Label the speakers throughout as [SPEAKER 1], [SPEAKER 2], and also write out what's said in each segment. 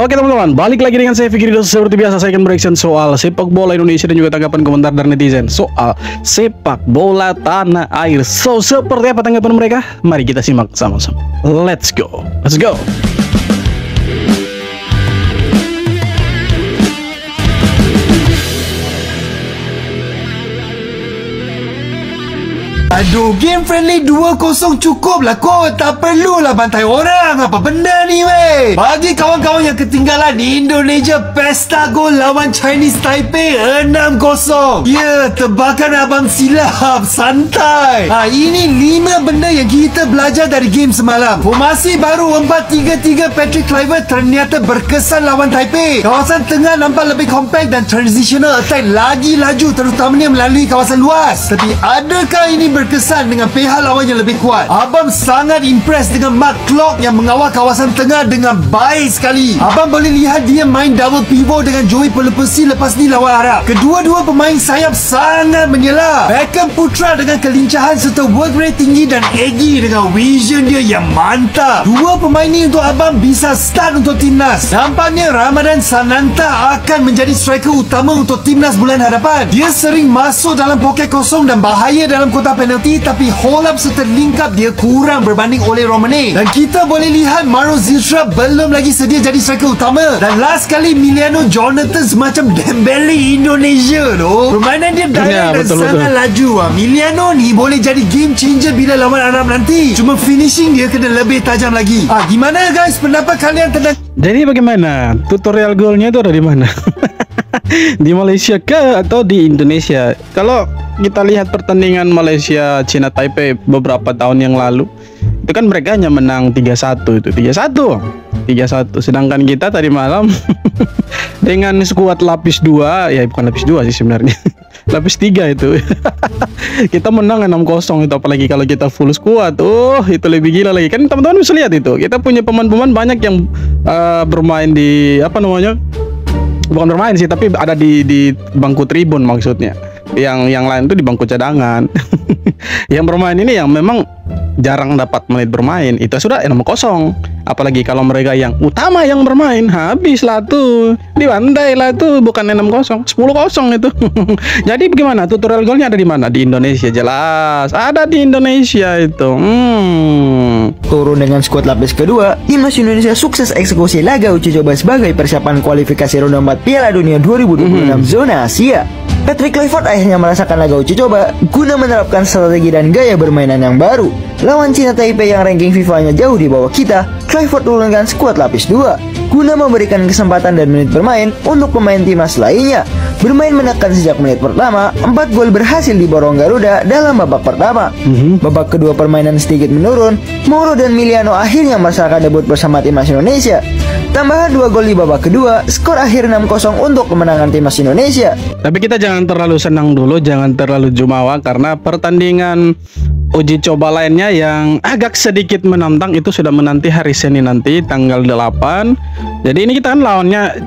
[SPEAKER 1] Oke teman-teman, balik lagi dengan saya Fikri. Seperti biasa saya akan bereaction soal sepak bola Indonesia dan juga tanggapan komentar dari netizen soal sepak bola tanah air. So, seperti apa tanggapan mereka? Mari kita simak sama-sama. Let's go.
[SPEAKER 2] Aduh, game friendly 2-0 cukup lah kot. Tak perlulah bantai orang. Apa benda ni weh? Bagi kawan-kawan yang ketinggalan, Indonesia pesta gol lawan Chinese Taipei 6-0. Ya, tebakan abang silap. Santai. Ini 5 benda yang kita belajar dari game semalam. Formasi baru 4-3-3 Patrick Kluivert ternyata berkesan lawan Taipei. Kawasan tengah nampak lebih compact dan transitional attack lagi laju, terutamanya melalui kawasan luas. Tapi adakah ini berkesan dengan pihak lawan yang lebih kuat? Abang sangat impress dengan Mark Klok yang mengawal kawasan tengah dengan baik sekali. Abang boleh lihat dia main double pivot dengan Joey Pelepesi lepas ni lawan Arab. Kedua-dua pemain sayap sangat menyela. Beckham Putra dengan kelincahan serta work rate tinggi dan Egy dengan vision dia yang mantap. Dua pemain ni untuk abang bisa start untuk timnas. Nampaknya Ramadan Sananta akan menjadi striker utama untuk timnas bulan hadapan. Dia sering masuk dalam poket kosong dan bahaya dalam kotak penalti, tapi hold up serta link up dia kurang berbanding oleh Romane. Dan kita boleh lihat Maro Zilstra belum lagi sedia jadi striker utama. Dan last kali Emiliano Jonathan semacam Dembele Indonesia tu. Permainan dia direct dan sangat laju. Emiliano ni boleh jadi game changer bila lawan Arab nanti. Cuma finishing dia kena lebih tajam lagi. Gimana guys pendapat kalian tentang...
[SPEAKER 1] Jadi bagaimana? Tutorial golnya itu ada di mana? Di Malaysia ke atau di Indonesia? Kalau kita lihat pertandingan Malaysia China Taipei beberapa tahun yang lalu, itu kan mereka hanya menang 3-1 itu. 3-1. Sedangkan kita tadi malam dengan skuad lapis 2, ya bukan lapis 2 sih sebenarnya. Lapis 3 itu. Kita menang 6-0 itu, apalagi kalau kita full skuad. Itu lebih gila lagi. Kan teman-teman bisa lihat itu. Kita punya pemain-pemain banyak yang bermain di bukan bermain sih, tapi ada di bangku tribun maksudnya. Yang lain tuh di bangku cadangan. Yang bermain ini yang memang jarang dapat menit bermain, itu sudah 6-0. Apalagi kalau mereka yang utama yang bermain, habislah tuh, dibantai lah tuh, bukan 6-0, 10-0 itu. Jadi bagaimana? Tutorial golnya ada di mana? Di Indonesia, jelas ada di Indonesia itu.
[SPEAKER 3] Turun dengan skuad lapis kedua, timnas Indonesia sukses eksekusi laga uji coba sebagai persiapan kualifikasi ronde 4 Piala Dunia 2026 zona Asia. Patrick Kluivert akhirnya merasakan laga uji coba guna menerapkan strategi dan gaya bermainan yang baru. Lawan China Taipei yang ranking FIFA-nya jauh di bawah kita, Kluivert turunkan skuad lapis 2 guna memberikan kesempatan dan menit bermain untuk pemain timnas lainnya. Bermain menekan sejak menit pertama, 4 gol berhasil diborong Garuda dalam babak pertama. Babak kedua permainan sedikit menurun, Mauro dan Emiliano akhirnya merasakan debut bersama timnas Indonesia. Tambahan 2 gol di babak kedua, skor akhir 6-0 untuk kemenangan timnas Indonesia.
[SPEAKER 1] Tapi kita jangan terlalu senang dulu, jangan terlalu jumawa, karena pertandingan uji coba lainnya yang agak sedikit menantang itu sudah menanti hari Senin nanti tanggal 8. Jadi ini kita kan lawannya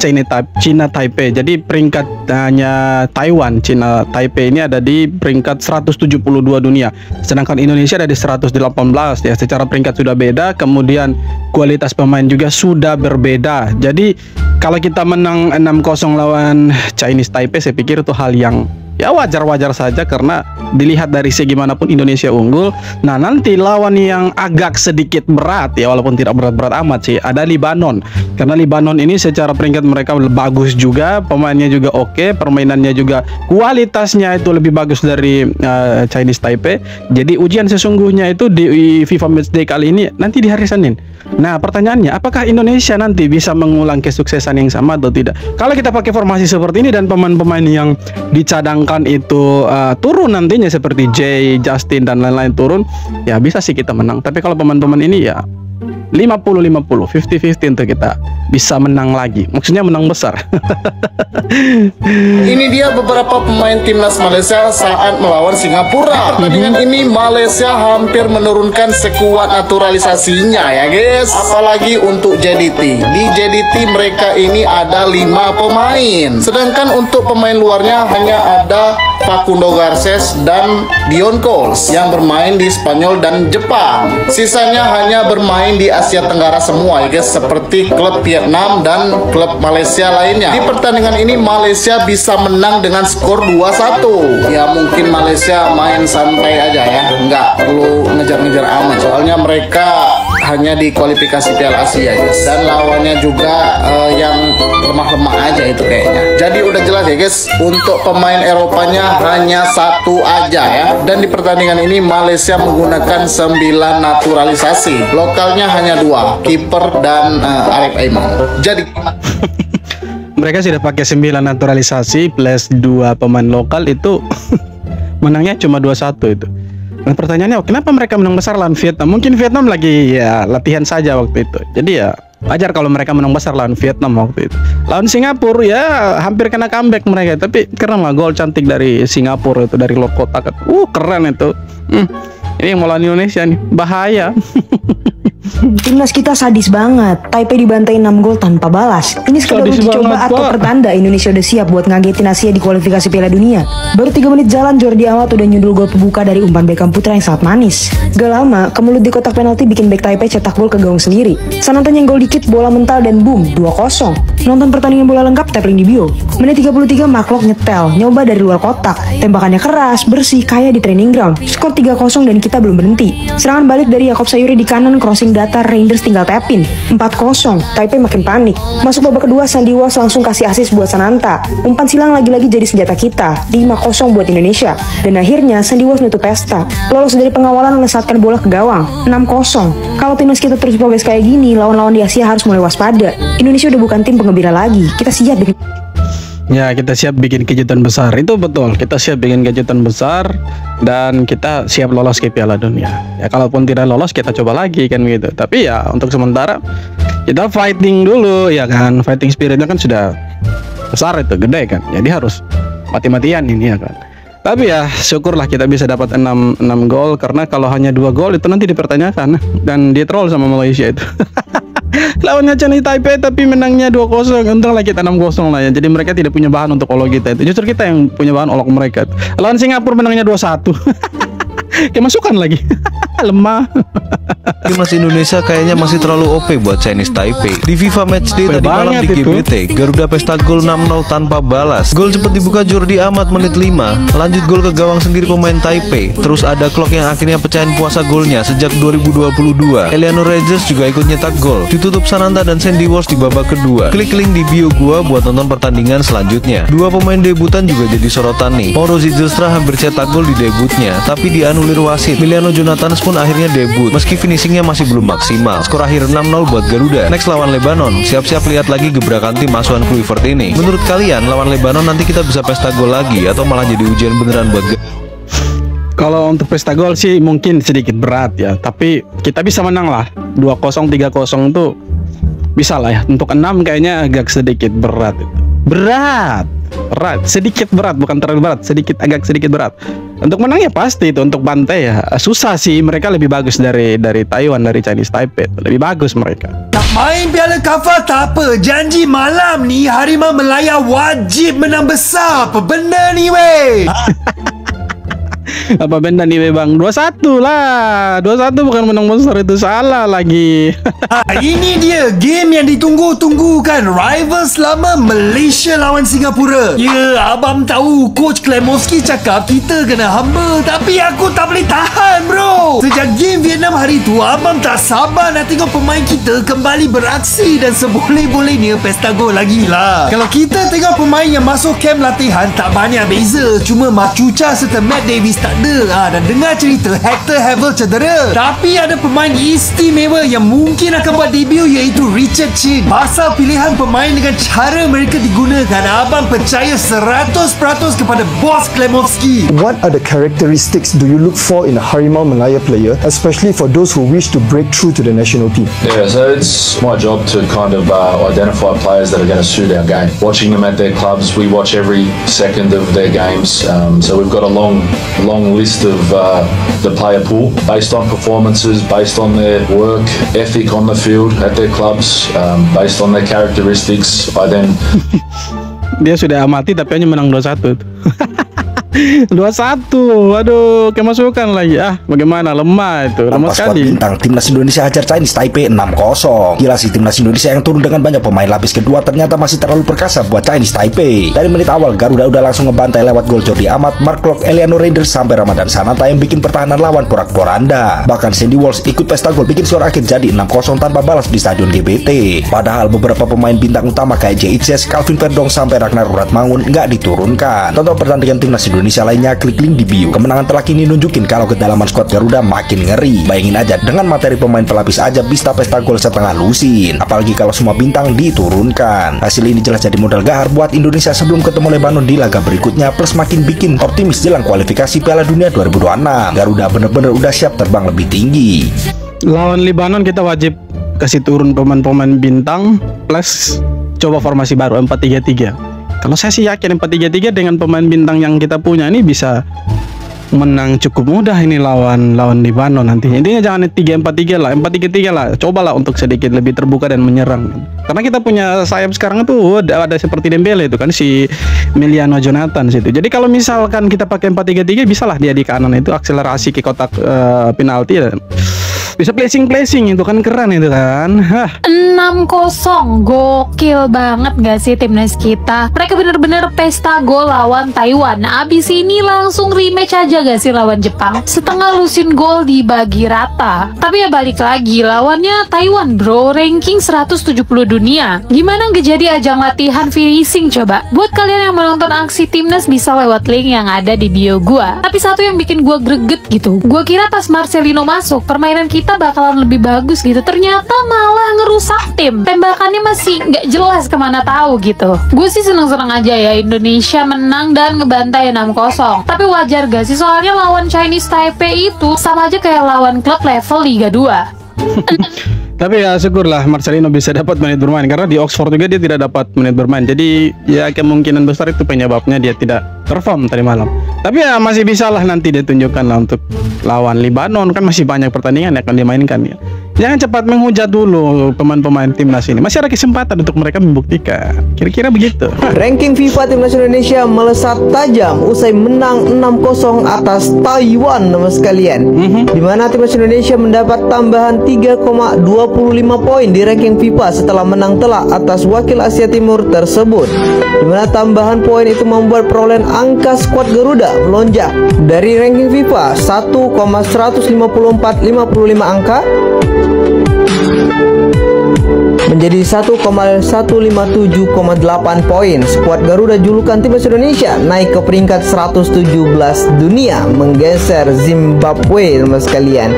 [SPEAKER 1] China Taipei. Jadi peringkatnya Taiwan, China Taipei ini ada di peringkat 172 dunia. Sedangkan Indonesia ada di 118 ya. Secara peringkat sudah beda, kemudian kualitas pemain juga sudah berbeda. Jadi kalau kita menang 6-0 lawan Chinese Taipei, saya pikir itu hal yang ya wajar-wajar saja, karena dilihat dari segi manapun Indonesia unggul. Nah, nanti lawan yang agak sedikit berat ya, walaupun tidak berat-berat amat sih, ada Libanon. Karena Libanon ini secara peringkat mereka bagus juga, pemainnya juga oke, permainannya juga kualitasnya itu lebih bagus dari Chinese Taipei. Jadi ujian sesungguhnya itu di FIFA Matchday kali ini nanti di hari Senin. Nah, pertanyaannya, apakah Indonesia nanti bisa mengulang kesuksesan yang sama atau tidak? Kalau kita pakai formasi seperti ini dan pemain-pemain yang dicadangkan itu turun nantinya seperti Jay, Justin dan lain-lain turun, ya bisa sih kita menang. Tapi kalau pemain-pemain ini ya 50-50, 50-50 untuk kita bisa menang lagi. Maksudnya menang besar.
[SPEAKER 4] Ini dia beberapa pemain timnas Malaysia saat melawan Singapura. Pertandingan ini Malaysia hampir menurunkan sekuat naturalisasinya ya guys. Apalagi untuk JDT. Di JDT mereka ini ada 5 pemain. Sedangkan untuk pemain luarnya hanya ada Facundo Garces dan Dion Coles yang bermain di Spanyol dan Jepang. Sisanya hanya bermain di Asia Tenggara semua ya guys, seperti klub Vietnam dan klub Malaysia lainnya. Di pertandingan ini Malaysia bisa menang dengan skor 2-1. Ya mungkin Malaysia main santai aja ya, nggak perlu ngejar-ngejar amat, soalnya mereka hanya di kualifikasi Piala Asia guys, dan lawannya juga yang lemah-lemah aja itu kayaknya. Jadi udah jelas ya guys, untuk pemain Eropanya hanya satu aja ya. Dan di pertandingan ini Malaysia menggunakan 9 naturalisasi, lokalnya hanya 2, kiper dan Arif Aiman. Jadi
[SPEAKER 1] mereka sudah pakai 9 naturalisasi plus 2 pemain lokal itu menangnya cuma 2-1 itu. Nah pertanyaannya, kenapa mereka menang besar lawan Vietnam? Mungkin Vietnam lagi ya latihan saja waktu itu. Jadi ya wajar kalau mereka menang besar lawan Vietnam waktu itu. Lawan Singapura ya hampir kena comeback mereka, tapi keren lah gol cantik dari Singapura itu, dari luar kotak. Keren itu. Ini yang mau lawan Indonesia nih, bahaya.
[SPEAKER 5] Timnas kita sadis banget. Taipei dibantai 6 gol tanpa balas. Ini sekedar uji coba atau pertanda Indonesia udah siap buat ngagetin Asia di kualifikasi Piala Dunia. Baru 3 menit jalan, Jordi Amat udah nyundul gol pembuka dari umpan Beckham Putra yang sangat manis. Gak lama, kemelut di kotak penalti bikin bek Taipei cetak gol ke gawang sendiri. Sananta nyenggol dikit, bola mental dan boom, 2-0. Nonton pertandingan bola lengkap, tap link di bio. Menit 33, Mark nyetel, nyoba dari luar kotak. Tembakannya keras, bersih, kayak di training ground. Skor 3-0 dan kita belum berhenti. Serangan balik dari Yakob Sayuri di kanan, crossing datar, Rangers tinggal tapin. 4-0, Taipei makin panik. Masuk babak kedua, Sandy Walsh langsung kasih assist buat Sananta. Umpan silang lagi-lagi jadi senjata kita. 5-0 buat Indonesia. Dan akhirnya Sandy Walsh nutup pesta. Lolos dari pengawalan melesatkan bola ke gawang. 6-0. Kalau timnas kita terus progres kayak gini, lawan-lawan di Asia harus mulai waspada. Indonesia udah bukan tim penggembira lagi. Kita siap bikin...
[SPEAKER 1] Ya, kita siap bikin kejutan besar. Itu betul, kita siap bikin kejutan besar dan kita siap lolos ke Piala Dunia. Ya kalaupun tidak lolos kita coba lagi kan gitu. Tapi ya untuk sementara kita fighting dulu ya kan. Fighting spiritnya kan sudah besar itu, gede kan. Jadi harus mati-matian ini ya kan. Tapi ya syukurlah kita bisa dapat 6 gol, karena kalau hanya 2 gol itu nanti dipertanyakan dan di troll sama Malaysia itu. Lawannya Chinese Taipei tapi menangnya 2-0. Untunglah kita 6-0 lah ya. Jadi mereka tidak punya bahan untuk olok kita itu. Justru kita yang punya bahan olok mereka. Lawan Singapura menangnya 2-1. Kemasukan lagi. Lemah.
[SPEAKER 6] Timnas Indonesia kayaknya masih terlalu OP buat Chinese Taipei. Di FIFA Matchday tadi malam di GBT, Garuda pesta gol 6-0 tanpa balas. Gol cepat dibuka Jordi Amat menit 5. Lanjut gol ke gawang sendiri pemain Taipei. Terus ada Clock yang akhirnya pecahin puasa golnya sejak 2022. Eliano Rangers juga ikut nyetak gol. Ditutup Sananta dan Sandy Walsh di babak kedua. Klik link di bio gua buat nonton pertandingan selanjutnya. 2 pemain debutan juga jadi sorotan nih. Mauro Zilstra hampir cetak gol di debutnya, tapi dianulir wasit. Miliano Jonathans pun akhirnya debut, meski finishingnya masih belum maksimal. Skor akhir 6-0 buat Garuda. Next lawan Lebanon. Siap-siap lihat lagi gebrakan tim asuhan Kluivert ini. Menurut kalian lawan Lebanon nanti kita bisa pesta gol lagi atau malah jadi ujian beneran buat
[SPEAKER 1] Kalau untuk pesta gol sih mungkin sedikit berat ya, tapi kita bisa menang lah. 2-0, 3-0 itu bisa lah ya. Untuk 6 kayaknya agak sedikit berat itu. Berat, sedikit berat, bukan terlalu berat, agak sedikit berat. Untuk menang ya pasti itu, untuk bantai ya susah sih. Mereka lebih bagus dari Taiwan, dari Chinese Taipei, lebih bagus mereka.
[SPEAKER 2] Nak main Piala KAFA tak apa, janji malam ni Harimau Melaya wajib menang besar. Apa benda ni weh?
[SPEAKER 1] Apa benda nih bang? 2-1 lah. 2-1 bukan menang besar, itu salah lagi.
[SPEAKER 2] Ini dia game yang ditunggu-tunggu kan. Rivals lama Malaysia lawan Singapura. Ya, abang tahu Coach Klemovski cakap kita kena hamba, tapi aku tak boleh tahan bro. Sejak game Vietnam hari tu, abang tak sabar nak tengok pemain kita kembali beraksi dan seboleh-bolehnya pesta gol lagi lah. Kalau kita tengok pemain yang masuk camp latihan tak banyak beza. Cuma Macuca serta Matt Davis tak ada. Dan dengar cerita Hector Havel cedera. Tapi ada pemain istimewa yang mungkin akan buat debut, iaitu Richard Chin. Pasal pilihan pemain dengan cara mereka digunakan, abang percaya 100% kepada Bos Klemovski.
[SPEAKER 7] What are the characteristics do you look for in a Harimau Melaya player, especially for those who wish to break through to the national team?
[SPEAKER 8] Yeah, so it's my job to kind of identify players that are going to suit our game. Watching them at their clubs, we watch every second of their games. So we've got a long list of the player pool based on performances, based on their work ethic on the field at their clubs, based on their characteristics. I then
[SPEAKER 1] Dia sudah amati tapi hanya menang 2-1. 2-1. Aduh, kemasukan lagi. Bagaimana, lemah itu. Lemah
[SPEAKER 9] Skuad
[SPEAKER 1] sekali.
[SPEAKER 9] bintang timnas Indonesia hajar Chinese Taipei 6-0. Gila sih, timnas Indonesia yang turun dengan banyak pemain lapis kedua ternyata masih terlalu perkasa buat Chinese Taipei. Dari menit awal Garuda udah langsung ngebantai lewat gol Jordi Amat, Mark Klok, Eliano Reinders sampai Ramadan Sananta yang bikin pertahanan lawan porak-poranda. Bahkan Sandy Walsh ikut pesta gol bikin skor akhir jadi 6-0 tanpa balas di Stadion GBT. Padahal beberapa pemain bintang utama kayak Jay Itzes, Calvin Verdong sampai Ragnar Uratmangun nggak diturunkan. Tonton pertandingan timnas Indonesia lainnya, klik link di bio. Kemenangan telak ini nunjukin kalau kedalaman skuad Garuda makin ngeri. Bayangin aja, dengan materi pemain pelapis aja bisa pesta gol setengah lusin. Apalagi kalau semua bintang diturunkan. Hasil ini jelas jadi modal gahar buat Indonesia sebelum ketemu Lebanon di laga berikutnya, plus makin bikin optimis jelang kualifikasi Piala Dunia 2026. Garuda bener-bener udah siap terbang lebih tinggi.
[SPEAKER 1] Lawan Lebanon kita wajib kasih turun pemain-pemain bintang plus coba formasi baru 4-3-3. Kalau saya sih yakin 4-3-3 dengan pemain bintang yang kita punya ini bisa menang cukup mudah ini lawan Lebanon nantinya. Intinya jangan 3-4-3 lah, 4-3-3 lah. Cobalah untuk sedikit lebih terbuka dan menyerang. Karena kita punya sayap sekarang itu ada seperti Dembele itu kan, si Emiliano Jonathan situ. Jadi kalau misalkan kita pakai 4-3-3 bisalah dia di kanan itu akselerasi ke kotak penalti dan bisa placing itu kan keren itu kan.
[SPEAKER 10] 6-0, gokil banget gak sih timnas kita? Mereka bener-bener pesta gol lawan Taiwan. Nah, abis ini langsung rematch aja gak sih lawan Jepang? Setengah lusin gol dibagi rata. Tapi ya balik lagi, lawannya Taiwan bro, ranking 170 dunia. Gimana gak jadi ajang latihan finishing coba? Buat kalian yang menonton aksi timnas bisa lewat link yang ada di bio gua. Tapi satu yang bikin gua greget gitu, gua kira pas Marcelino masuk permainan kita bakalan lebih bagus gitu, ternyata malah ngerusak tim. Tembakannya masih nggak jelas kemana tahu gitu. Gue sih seneng-seneng aja ya Indonesia menang dan ngebantai 6-0. Tapi wajar gak sih, soalnya lawan Chinese Taipei itu sama aja kayak lawan klub level Liga 2.
[SPEAKER 1] Tapi ya syukurlah Marcelino bisa dapat menit bermain, karena di Oxford juga dia tidak dapat menit bermain. Jadi ya kemungkinan besar itu penyebabnya dia tidak perform tadi malam. Tapi ya masih bisa lah nanti ditunjukkan lah untuk lawan Lebanon, kan masih banyak pertandingan yang akan dimainkan ya. Jangan cepat menghujat dulu pemain-pemain timnas ini. Masih ada kesempatan untuk mereka membuktikan. Kira-kira begitu.
[SPEAKER 3] Ranking FIFA timnas Indonesia melesat tajam usai menang 6-0 atas Taiwan, nama sekalian. Di mana timnas Indonesia mendapat tambahan 3,25 poin di ranking FIFA setelah menang telak atas wakil Asia Timur tersebut. Di mana tambahan poin itu membuat perolehan angka skuad Garuda melonjak dari ranking FIFA 1,15455 angka menjadi 1,157,8 poin. Skuad Garuda julukan timnas Indonesia naik ke peringkat 117 dunia, menggeser Zimbabwe teman sekalian.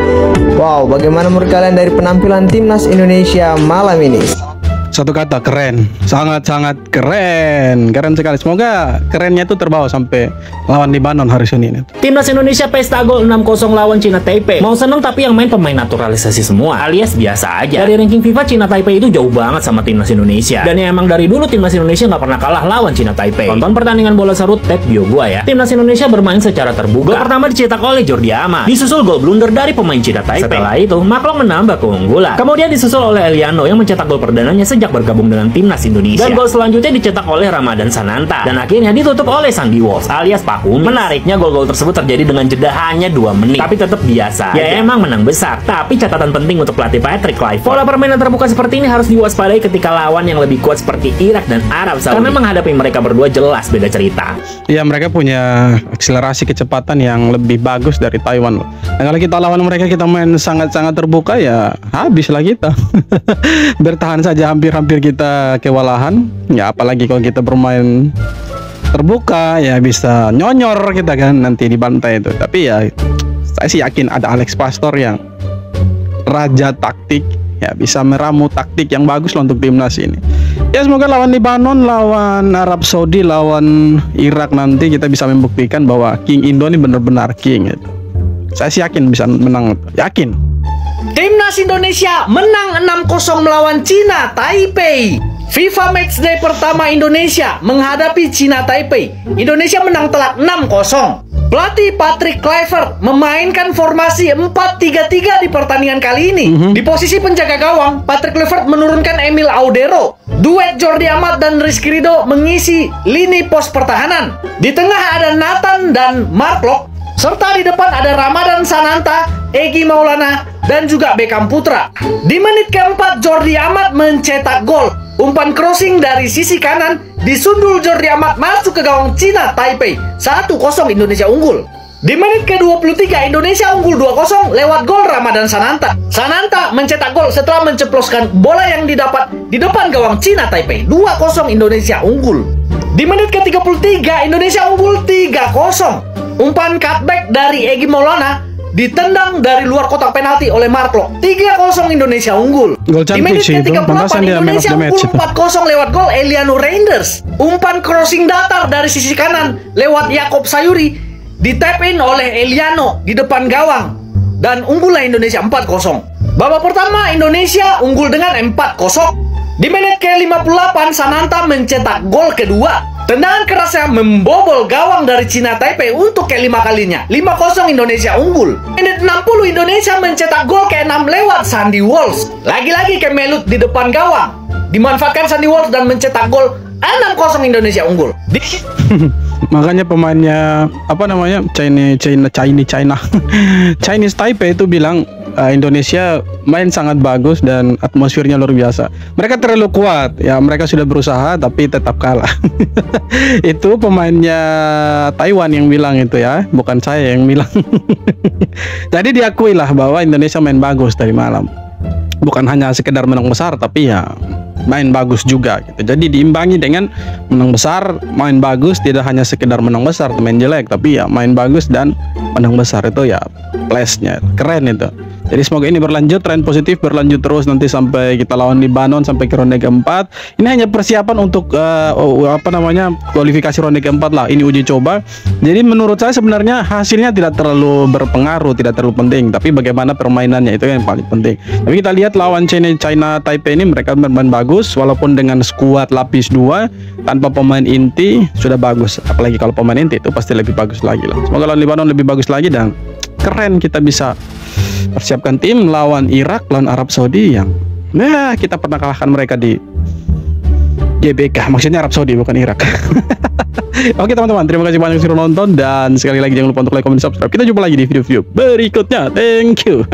[SPEAKER 3] Wow, bagaimana menurut kalian dari penampilan timnas Indonesia malam ini?
[SPEAKER 1] Satu kata, keren. Sangat-sangat keren. Keren sekali. Semoga kerennya itu terbawa sampai lawan Lebanon hari Senin.
[SPEAKER 11] Timnas Indonesia pesta gol 6-0 lawan Cina Taipei. Mau seneng tapi yang main pemain naturalisasi semua, alias biasa aja. Dari ranking FIFA, Cina Taipei itu jauh banget sama timnas Indonesia. Dan ya emang dari dulu timnas Indonesia nggak pernah kalah lawan Cina Taipei. Tonton pertandingan bola seru tab bio gua ya. Timnas Indonesia bermain secara terbuka. Gol pertama dicetak oleh Jordi Amat, disusul gol blunder dari pemain Cina Taipei. Setelah itu, Mark Klok menambah keunggulan. Kemudian disusul oleh Eliano yang mencetak gol perdananya sejak bergabung dengan timnas Indonesia. Dan gol selanjutnya dicetak oleh Ramadan Sananta. Dan akhirnya ditutup oleh Sandy Walsh alias Pak Kumis. Menariknya gol-gol tersebut terjadi dengan jeda hanya 2 menit. Tapi tetap biasa. Ya emang menang besar. Tapi catatan penting untuk pelatih Patrick Kluivert. Pola permainan terbuka seperti ini harus diwaspadai ketika lawan yang lebih kuat seperti Irak dan Arab Saudi. Karena menghadapi mereka berdua jelas beda cerita.
[SPEAKER 1] Ya mereka punya akselerasi kecepatan yang lebih bagus dari Taiwan. Dan kalau kita lawan mereka kita main sangat-sangat terbuka ya habislah kita. Bertahan saja hampir-hampir kita kewalahan. Ya apalagi kalau kita bermain terbuka ya bisa nyonyor kita kan nanti dibantai itu. Tapi ya saya sih yakin ada Alex Pastor yang raja taktik, ya bisa meramu taktik yang bagus loh untuk timnas ini. Ya semoga lawan Lebanon, lawan Arab Saudi, lawan Irak nanti kita bisa membuktikan bahwa King Indo ini benar-benar king gitu. Saya sih yakin bisa menang, yakin.
[SPEAKER 12] Timnas Indonesia menang 6-0 melawan Cina Taipei. FIFA Matchday pertama Indonesia menghadapi Cina Taipei. Indonesia menang telak 6-0. Pelatih Patrick Kluivert memainkan formasi 4-3-3 di pertandingan kali ini. Di posisi penjaga gawang, Patrick Kluivert menurunkan Emil Audero. Duet Jordi Amat dan Rizky Ridho mengisi lini pos pertahanan. Di tengah ada Nathan dan Mark Locke, serta di depan ada Ramadan Sananta, Egy Maulana, dan juga Beckham Putra. Di menit keempat, Jordi Amat mencetak gol. Umpan crossing dari sisi kanan disundul Jordi Amat masuk ke gawang Cina Taipei. 1-0 Indonesia unggul. Di menit ke-23 Indonesia unggul 2-0 lewat gol Ramadan Sananta. Sananta mencetak gol setelah menceploskan bola yang didapat di depan gawang Cina Taipei. 2-0 Indonesia unggul. Di menit ke-33 Indonesia unggul 3-0. Umpan cutback dari Egy Maulana ditendang dari luar kotak penalti oleh Mark Locke. 3-0 Indonesia unggul. Di menit ke-38 Indonesia unggul 4-0 lewat gol Eliano Reinders. Umpan crossing datar dari sisi kanan lewat Yakob Sayuri di-tap in oleh Eliano di depan gawang dan unggullah Indonesia 4-0. Babak pertama Indonesia unggul dengan 4-0. Di menit ke-58 Sananta mencetak gol kedua. Tendangan kerasnya membobol gawang dari Cina Taipei untuk kelima kalinya. 5-0 Indonesia unggul. Menit 60 Indonesia mencetak gol ke-6 lewat Sandy Walsh. Lagi-lagi kemelut di depan gawang. Dimanfaatkan Sandy Walsh dan mencetak gol. 6-0 Indonesia unggul.
[SPEAKER 1] Makanya pemainnya apa namanya Chinese Taipei itu bilang Indonesia main sangat bagus dan atmosfernya luar biasa. Mereka terlalu kuat ya, mereka sudah berusaha tapi tetap kalah. Itu pemainnya Taiwan yang bilang itu ya, bukan saya yang bilang. Jadi diakui lah bahwa Indonesia main bagus dari malam. Bukan hanya sekedar menang besar tapi ya main bagus juga gitu. Jadi diimbangi dengan menang besar, main bagus, tidak hanya sekedar menang besar, main jelek, tapi ya main bagus dan menang besar. Itu ya plusnya, keren itu. Jadi semoga ini berlanjut, tren positif berlanjut terus nanti sampai kita lawan Libanon sampai ke ronde keempat. Ini hanya persiapan untuk kualifikasi ronde keempat lah. Ini uji coba. Jadi menurut saya sebenarnya hasilnya tidak terlalu berpengaruh, tidak terlalu penting. Tapi bagaimana permainannya itu yang paling penting. Tapi kita lihat lawan China Taipei ini mereka bermain bagus, walaupun dengan skuad lapis 2 tanpa pemain inti sudah bagus. Apalagi kalau pemain inti itu pasti lebih bagus lagi lah. Semoga lawan Libanon lebih bagus lagi dan keren kita bisa persiapkan tim lawan Irak, lawan Arab Saudi yang kita pernah kalahkan mereka di GBK, maksudnya Arab Saudi bukan Irak. Oke teman-teman, terima kasih banyak sudah nonton dan sekali lagi jangan lupa untuk like, comment, subscribe. Kita jumpa lagi di video-video berikutnya. Thank you.